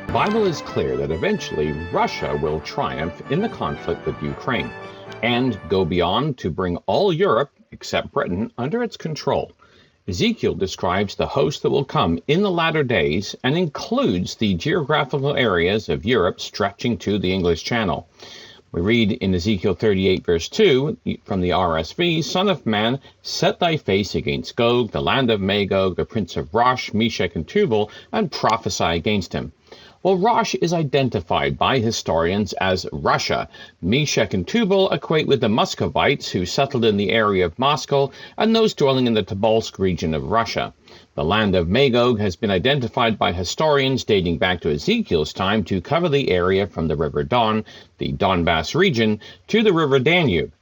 The Bible is clear that eventually Russia will triumph in the conflict with Ukraine and go beyond to bring all Europe, except Britain, under its control. Ezekiel describes the host that will come in the latter days and includes the geographical areas of Europe stretching to the English Channel. We read in Ezekiel 38, verse 2, from the RSV, Son of man, set thy face against Gog, the land of Magog, the prince of Rosh, Meshech, and Tubal, and prophesy against him. Well, Rosh is identified by historians as Russia. Meshech and Tubal equate with the Muscovites who settled in the area of Moscow and those dwelling in the Tobolsk region of Russia. The land of Magog has been identified by historians dating back to Ezekiel's time to cover the area from the River Don, the Donbass region, to the River Danube.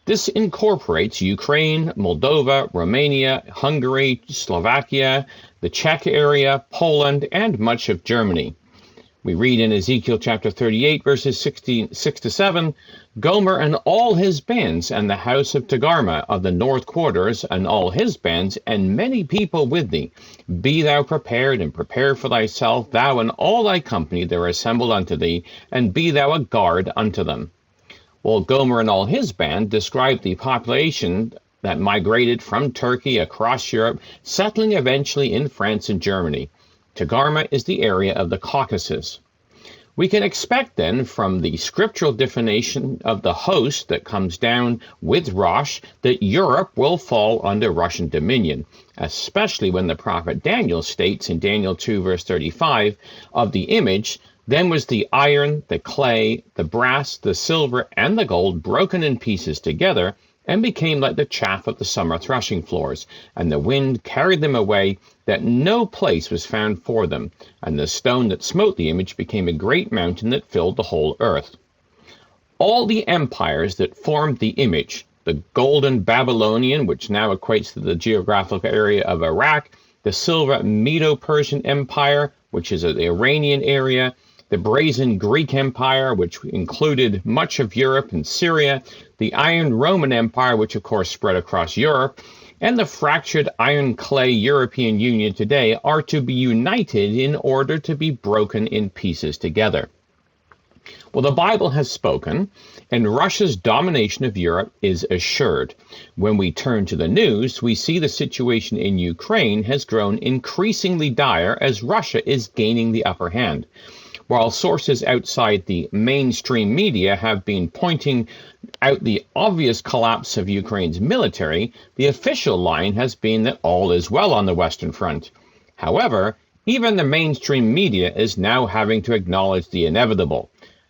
This incorporates Ukraine, Moldova, Romania, Hungary, Slovakia, the Czech area, Poland, and much of Germany. We read in Ezekiel chapter 38, verses 6 to 7, Gomer and all his bands, and the house of Togarmah of the north quarters, and all his bands, and many people with thee. Be thou prepared, and prepare for thyself, thou and all thy company that are assembled unto thee, and be thou a guard unto them. Well, Gomer and all his band describe the population that migrated from Turkey across Europe, settling eventually in France and Germany. Togarmah is the area of the Caucasus. We can expect then from the scriptural definition of the host that comes down with Rosh that Europe will fall under Russian dominion, especially when the prophet Daniel states in Daniel 2 verse 35 of the image, then was the iron, the clay, the brass, the silver, and the gold broken in pieces together, and became like the chaff of the summer threshing floors, and the wind carried them away, that no place was found for them, and the stone that smote the image became a great mountain that filled the whole earth. All the empires that formed the image, the golden Babylonian, which now equates to the geographical area of Iraq, the silver Medo-Persian Empire, which is the Iranian area, the brazen Greek Empire, which included much of Europe and Syria, the Iron Roman Empire, which of course spread across Europe, and the fractured iron-clay European Union today are to be united in order to be broken in pieces together. Well, the Bible has spoken, and Russia's domination of Europe is assured. When we turn to the news, we see the situation in Ukraine has grown increasingly dire as Russia is gaining the upper hand. While sources outside the mainstream media have been pointing out the obvious collapse of Ukraine's military, the official line has been that all is well on the Western Front. However, even the mainstream media is now having to acknowledge the inevitable.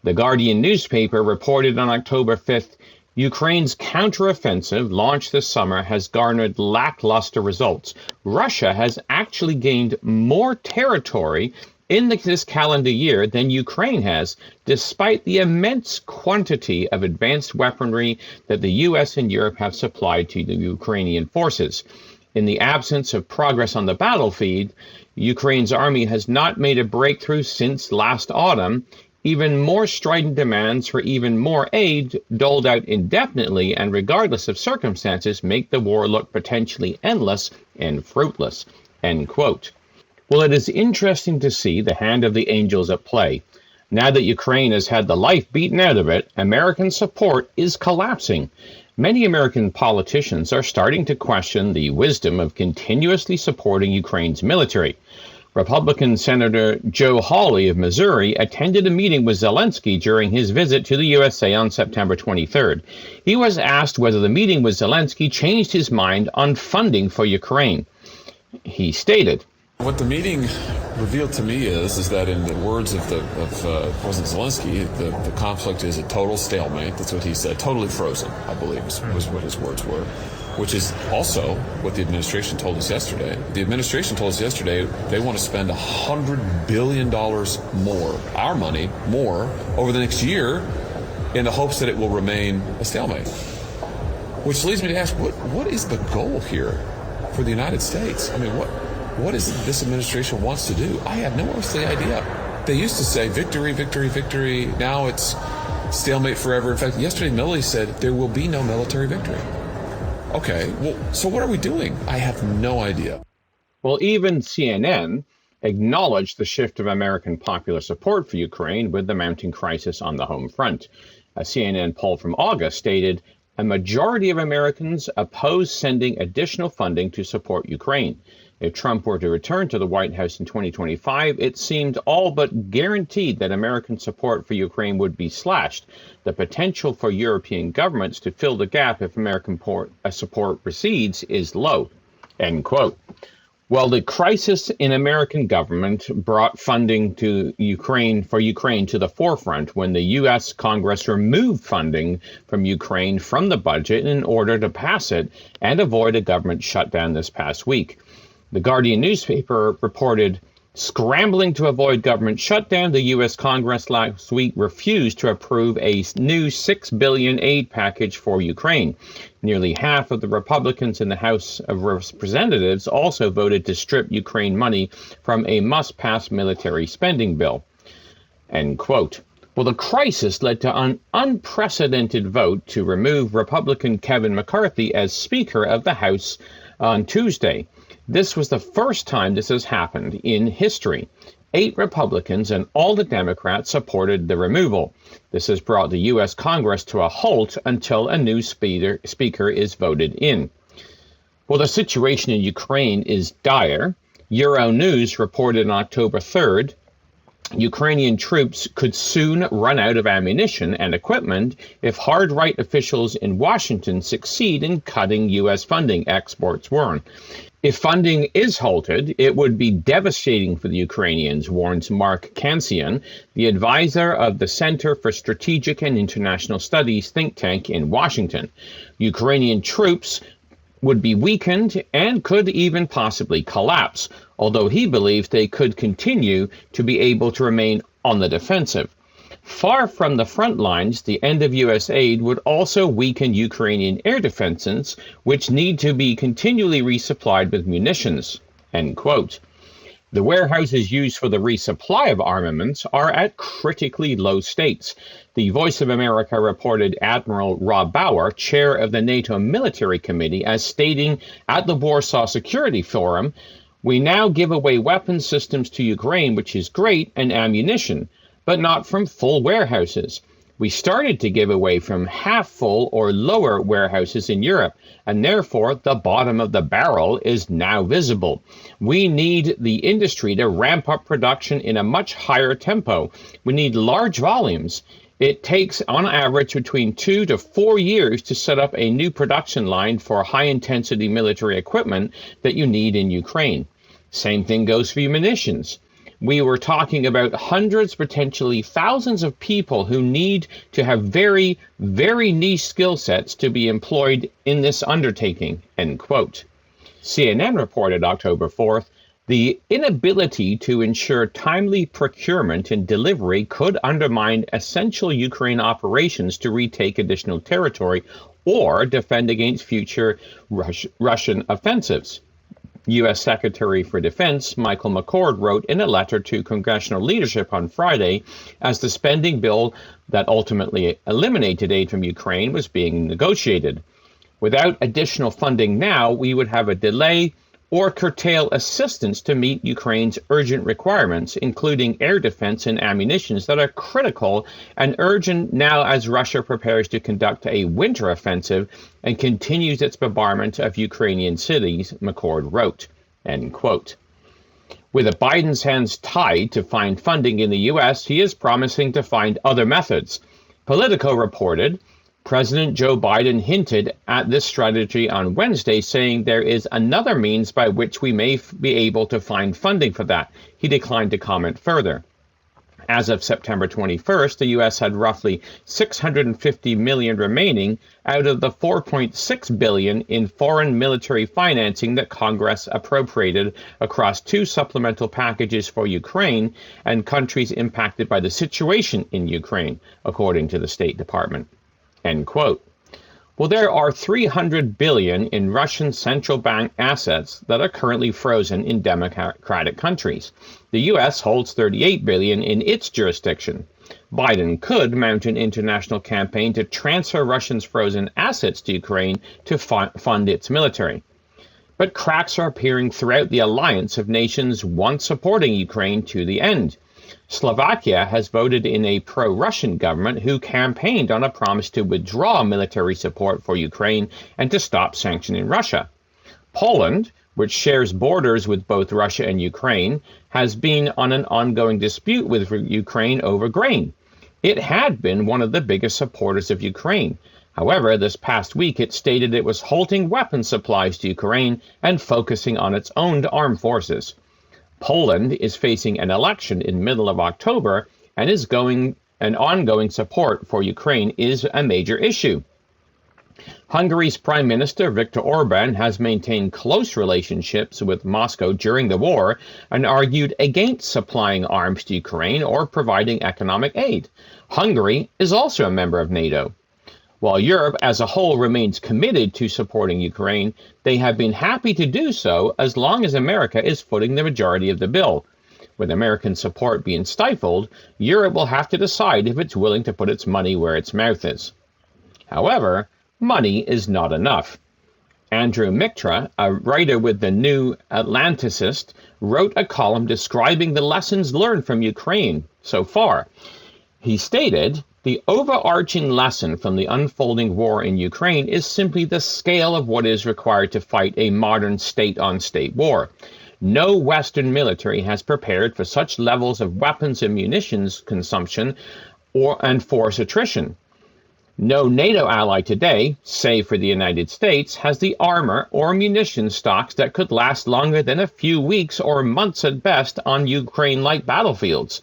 The Guardian newspaper reported on October 5th, Ukraine's counteroffensive launched this summer has garnered lackluster results. Russia has actually gained more territory in this calendar year than Ukraine has, despite the immense quantity of advanced weaponry that the U.S. and Europe have supplied to the Ukrainian forces. In the absence of progress on the battlefield, Ukraine's army has not made a breakthrough since last autumn. Even more strident demands for even more aid, doled out indefinitely and regardless of circumstances, make the war look potentially endless and fruitless. End quote. Well, it is interesting to see the hand of the angels at play. Now that Ukraine has had the life beaten out of it, American support is collapsing. Many American politicians are starting to question the wisdom of continuously supporting Ukraine's military. Republican Senator Joe Hawley of Missouri attended a meeting with Zelensky during his visit to the USA on September 23rd. He was asked whether the meeting with Zelensky changed his mind on funding for Ukraine. He stated, "What the meeting revealed to me is that in the words of President Zelensky, the conflict is a total stalemate." That's what he said. Totally frozen, I believe, was what his words were, which is also what the administration told us yesterday. The administration told us yesterday they want to spend $100 billion more, our money, more, over the next year in the hopes that it will remain a stalemate. Which leads me to ask, what is the goal here for the United States? I mean, what is it this administration wants to do? I have no earthly idea. They used to say victory, victory, victory. Now it's stalemate forever. In fact, yesterday Milley said there will be no military victory. Okay, well, so what are we doing? I have no idea. Well, even CNN acknowledged the shift of American popular support for Ukraine with the mounting crisis on the home front. A CNN poll from August stated a majority of Americans oppose sending additional funding to support Ukraine. If Trump were to return to the White House in 2025, it seemed all but guaranteed that American support for Ukraine would be slashed. The potential for European governments to fill the gap if American support recedes is low. End quote. Well, the crisis in American government brought funding to Ukraine to the forefront when the U.S. Congress removed funding from Ukraine from the budget in order to pass it and avoid a government shutdown this past week. The Guardian newspaper reported, scrambling to avoid government shutdown, the U.S. Congress last week refused to approve a new $6 billion aid package for Ukraine. Nearly half of the Republicans in the House of Representatives also voted to strip Ukraine money from a must-pass military spending bill. End quote. Well, the crisis led to an unprecedented vote to remove Republican Kevin McCarthy as Speaker of the House on Tuesday. This was the first time this has happened in history. 8 Republicans and all the Democrats supported the removal. This has brought the U.S. Congress to a halt until a new speaker is voted in. Well, the situation in Ukraine is dire. Euronews reported on October 3rd, Ukrainian troops could soon run out of ammunition and equipment if hard-right officials in Washington succeed in cutting U.S. funding, experts warn. If funding is halted, it would be devastating for the Ukrainians, warns Mark Kansian, the advisor of the Center for Strategic and International Studies think tank in Washington. Ukrainian troops would be weakened and could even possibly collapse, although he believes they could continue to be able to remain on the defensive. Far from the front lines, the end of U.S. aid would also weaken Ukrainian air defenses, which need to be continually resupplied with munitions. End quote. The warehouses used for the resupply of armaments are at critically low states. The Voice of America reported Admiral Rob Bauer, chair of the NATO Military Committee, as stating at the Warsaw Security Forum, "We now give away weapon systems to Ukraine, which is great, and ammunition, but not from full warehouses. We started to give away from half full or lower warehouses in Europe, and therefore the bottom of the barrel is now visible. We need the industry to ramp up production in a much higher tempo. We need large volumes. It takes, on average, between 2 to 4 years to set up a new production line for high-intensity military equipment that you need in Ukraine. Same thing goes for munitions. We were talking about hundreds, potentially thousands of people who need to have very, very niche skill sets to be employed in this undertaking," end quote. CNN reported October 4th, the inability to ensure timely procurement and delivery could undermine essential Ukraine operations to retake additional territory or defend against future Russian offensives. U.S. Secretary for Defense Michael McCord wrote in a letter to congressional leadership on Friday as the spending bill that ultimately eliminated aid from Ukraine was being negotiated. Without additional funding now, we would have a delay or curtail assistance to meet Ukraine's urgent requirements, including air defense and ammunitions that are critical and urgent now as Russia prepares to conduct a winter offensive and continues its bombardment of Ukrainian cities, McCord wrote, end quote. With Biden's hands tied to find funding in the U.S., he is promising to find other methods. Politico reported, President Joe Biden hinted at this strategy on Wednesday, saying there is another means by which we may be able to find funding for that. He declined to comment further. As of September 21st, the U.S. had roughly $650 million remaining out of the $4.6 billion in foreign military financing that Congress appropriated across 2 supplemental packages for Ukraine and countries impacted by the situation in Ukraine, according to the State Department. End quote. Well, there are $300 billion in Russian central bank assets that are currently frozen in democratic countries. The U.S. holds $38 billion in its jurisdiction. Biden could mount an international campaign to transfer Russia's frozen assets to Ukraine to fund its military. But cracks are appearing throughout the alliance of nations once supporting Ukraine to the end. Slovakia has voted in a pro-Russian government who campaigned on a promise to withdraw military support for Ukraine and to stop sanctioning Russia. Poland, which shares borders with both Russia and Ukraine, has been on an ongoing dispute with Ukraine over grain. It had been one of the biggest supporters of Ukraine. However, this past week it stated it was halting weapon supplies to Ukraine and focusing on its own armed forces. Poland is facing an election in middle of October, and ongoing support for Ukraine is a major issue. Hungary's Prime Minister Viktor Orban has maintained close relationships with Moscow during the war and argued against supplying arms to Ukraine or providing economic aid. Hungary is also a member of NATO. While Europe as a whole remains committed to supporting Ukraine, they have been happy to do so as long as America is footing the majority of the bill. With American support being stifled, Europe will have to decide if it's willing to put its money where its mouth is. However, money is not enough. Andrew Mitra, a writer with the New Atlanticist, wrote a column describing the lessons learned from Ukraine so far. He stated, "The overarching lesson from the unfolding war in Ukraine is simply the scale of what is required to fight a modern state-on-state war. No Western military has prepared for such levels of weapons and munitions consumption and force attrition. No NATO ally today, save for the United States, has the armor or munition stocks that could last longer than a few weeks or months at best on Ukraine-like battlefields.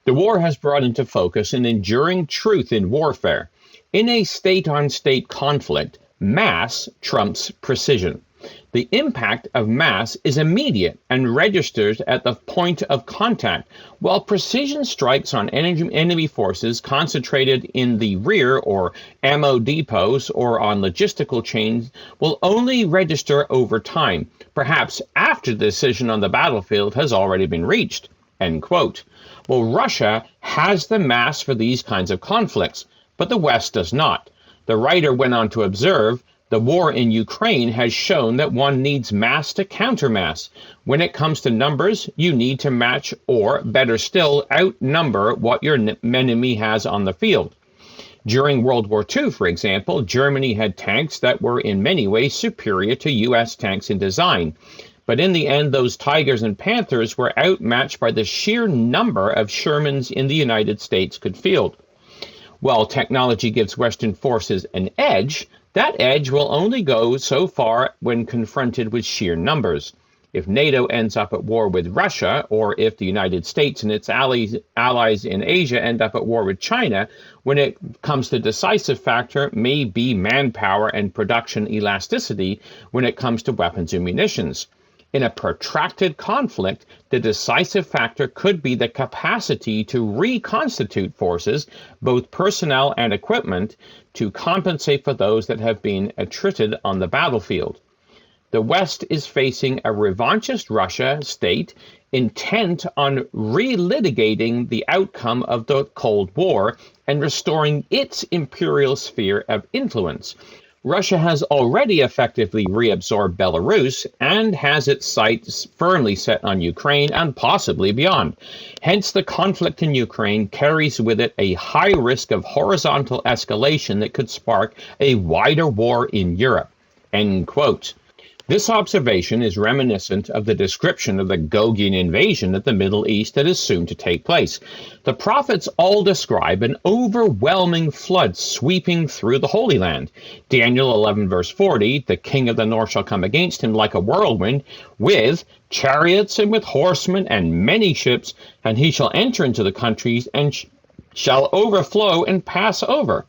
The war has brought into focus an enduring truth in warfare. In a state-on-state conflict, mass trumps precision. The impact of mass is immediate and registers at the point of contact, while precision strikes on enemy forces concentrated in the rear or ammo depots or on logistical chains will only register over time, perhaps after the decision on the battlefield has already been reached." End quote. Well, Russia has the mass for these kinds of conflicts, but the West does not. The writer went on to observe, "The war in Ukraine has shown that one needs mass to counter mass. When it comes to numbers, you need to match or, better still, outnumber what your enemy has on the field. During World War II, for example, Germany had tanks that were in many ways superior to U.S. tanks in design. But in the end, those Tigers and Panthers were outmatched by the sheer number of Shermans in the United States could field. While technology gives Western forces an edge, that edge will only go so far when confronted with sheer numbers. If NATO ends up at war with Russia, or if the United States and its allies in Asia end up at war with China, when it comes to decisive factor may be manpower and production elasticity when it comes to weapons and munitions. In a protracted conflict, the decisive factor could be the capacity to reconstitute forces, both personnel and equipment, to compensate for those that have been attrited on the battlefield. The West is facing a revanchist Russia state intent on relitigating the outcome of the Cold War and restoring its imperial sphere of influence. Russia has already effectively reabsorbed Belarus and has its sights firmly set on Ukraine and possibly beyond. Hence, the conflict in Ukraine carries with it a high risk of horizontal escalation that could spark a wider war in Europe. End quote. This observation is reminiscent of the description of the Gogian invasion of the Middle East that is soon to take place. The prophets all describe an overwhelming flood sweeping through the Holy Land. Daniel 11 verse 40, "The king of the north shall come against him like a whirlwind, with chariots and with horsemen and many ships, and he shall enter into the countries and shall overflow and pass over."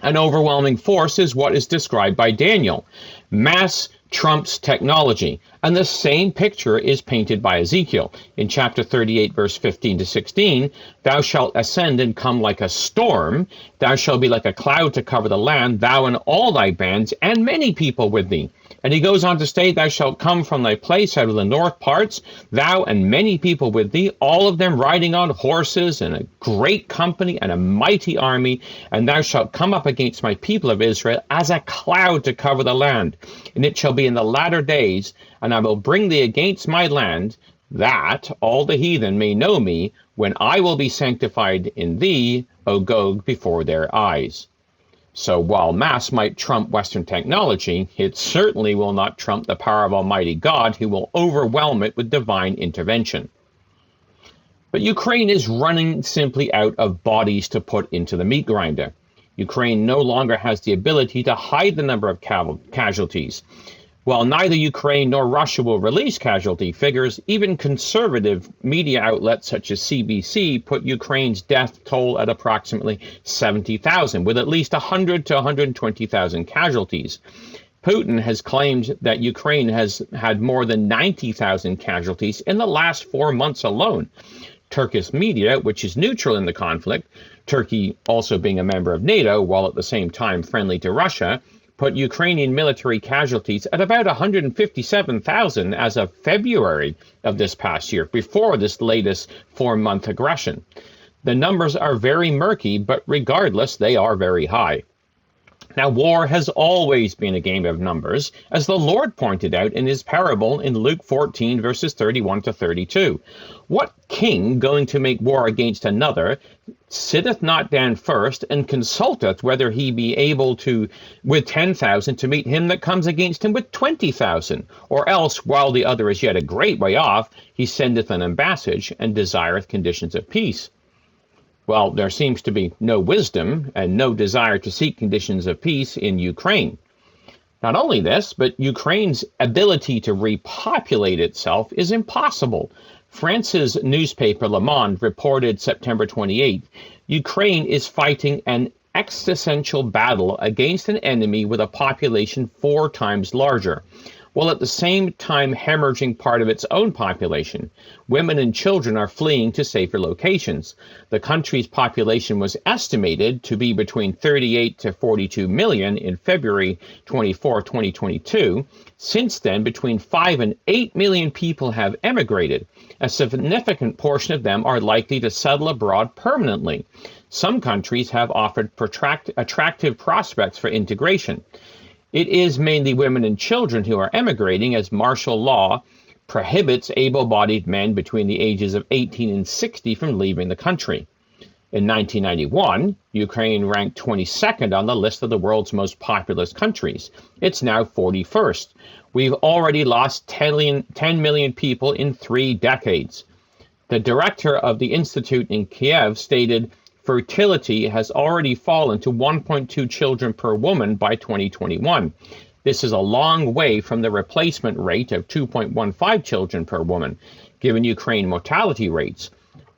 An overwhelming force is what is described by Daniel. Mass trumps technology, and the same picture is painted by Ezekiel. In chapter 38, verse 15 to 16, "Thou shalt ascend and come like a storm. Thou shalt be like a cloud to cover the land, thou and all thy bands, and many people with thee. And he goes on to state, thou shalt come from thy place out of the north parts, thou and many people with thee, all of them riding on horses, and a great company and a mighty army. And thou shalt come up against my people of Israel as a cloud to cover the land. And it shall be in the latter days, and I will bring thee against my land, that all the heathen may know me, when I will be sanctified in thee, O Gog, before their eyes. So while mass might trump Western technology, it certainly will not trump the power of Almighty God, who will overwhelm it with divine intervention. But Ukraine is running simply out of bodies to put into the meat grinder. Ukraine no longer has the ability to hide the number of casualties. While neither Ukraine nor Russia will release casualty figures, even conservative media outlets such as CBC put Ukraine's death toll at approximately 70,000, with at least 100 to 120,000 casualties. Putin has claimed that Ukraine has had more than 90,000 casualties in the last 4 months alone. Turkish media, which is neutral in the conflict, Turkey also being a member of NATO while at the same time friendly to Russia, put Ukrainian military casualties at about 157,000 as of February of this past year, before this latest 4-month aggression. The numbers are very murky, but regardless, they are very high. Now, war has always been a game of numbers, as the Lord pointed out in his parable in Luke 14, verses 31 to 32. What king going to make war against another sitteth not down first, and consulteth whether he be able to with 10,000 to meet him that comes against him with 20,000? Or else, while the other is yet a great way off, he sendeth an ambassage, and desireth conditions of peace. Well, there seems to be no wisdom and no desire to seek conditions of peace in Ukraine. Not only this, but Ukraine's ability to repopulate itself is impossible. France's newspaper Le Monde reported September 28th, Ukraine is fighting an existential battle against an enemy with a population 4 times larger, while at the same time hemorrhaging part of its own population. Women and children are fleeing to safer locations. The country's population was estimated to be between 38 to 42 million in February 24, 2022. Since then, between 5 and 8 million people have emigrated. A significant portion of them are likely to settle abroad permanently. Some countries have offered attractive prospects for integration. It is mainly women and children who are emigrating, as martial law prohibits able-bodied men between the ages of 18 and 60 from leaving the country. In 1991, Ukraine ranked 22nd on the list of the world's most populous countries. It's now 41st. We've already lost 10 million people in 3 decades. The director of the institute in Kiev stated, fertility has already fallen to 1.2 children per woman by 2021. This is a long way from the replacement rate of 2.15 children per woman, given Ukraine mortality rates.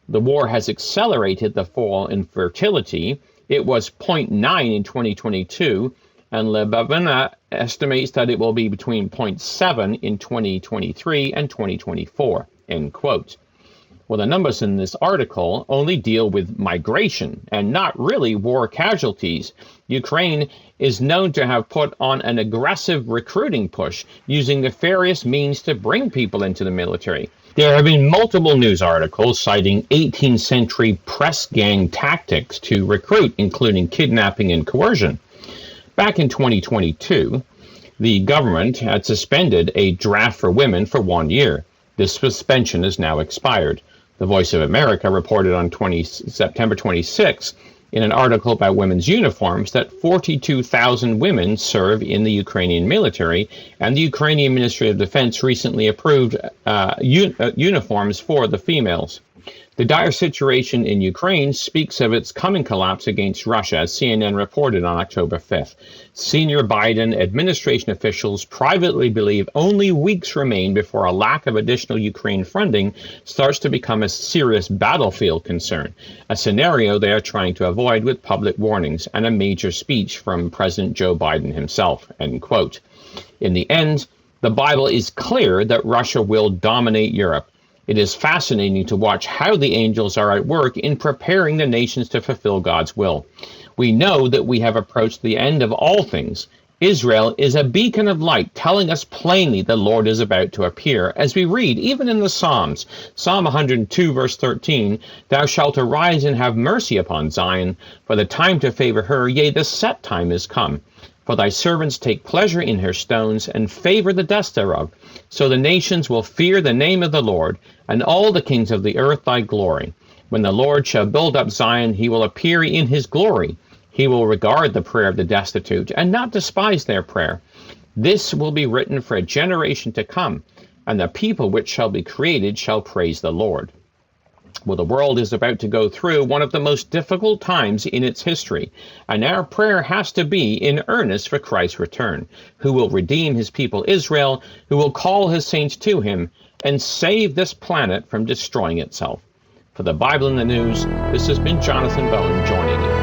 The war has accelerated the fall in fertility. It was 0.9 in 2022, and Lebavina estimates that it will be between 0.7 in 2023 and 2024, end quote. Well, the numbers in this article only deal with migration and not really war casualties. Ukraine is known to have put on an aggressive recruiting push, using nefarious means to bring people into the military. There have been multiple news articles citing 18th century press gang tactics to recruit, including kidnapping and coercion. Back in 2022, the government had suspended a draft for women for 1 year. This suspension is now expired. The Voice of America reported on September 26 in an article about women's uniforms that 42,000 women serve in the Ukrainian military, and the Ukrainian Ministry of Defense recently approved uniforms for the females. The dire situation in Ukraine speaks of its coming collapse against Russia, as CNN reported on October 5th. Senior Biden administration officials privately believe only weeks remain before a lack of additional Ukraine funding starts to become a serious battlefield concern, a scenario they are trying to avoid with public warnings and a major speech from President Joe Biden himself, end quote. In the end, the Bible is clear that Russia will dominate Europe. It is fascinating to watch how the angels are at work in preparing the nations to fulfill God's will. We know that we have approached the end of all things, Israel is a beacon of light, telling us plainly the Lord is about to appear, as we read even in the Psalms. Psalm 102, verse 13, Thou shalt arise and have mercy upon Zion, for the time to favor her, yea, the set time is come. For thy servants take pleasure in her stones, and favor the dust thereof. So the nations will fear the name of the Lord, and all the kings of the earth thy glory. When the Lord shall build up Zion, he will appear in his glory. He will regard the prayer of the destitute, and not despise their prayer. This will be written for a generation to come, and the people which shall be created shall praise the Lord. Well, the world is about to go through one of the most difficult times in its history, and our prayer has to be in earnest for Christ's return, who will redeem his people Israel, who will call his saints to him, and save this planet from destroying itself. For the Bible in the News, this has been Jonathan Bowen joining you.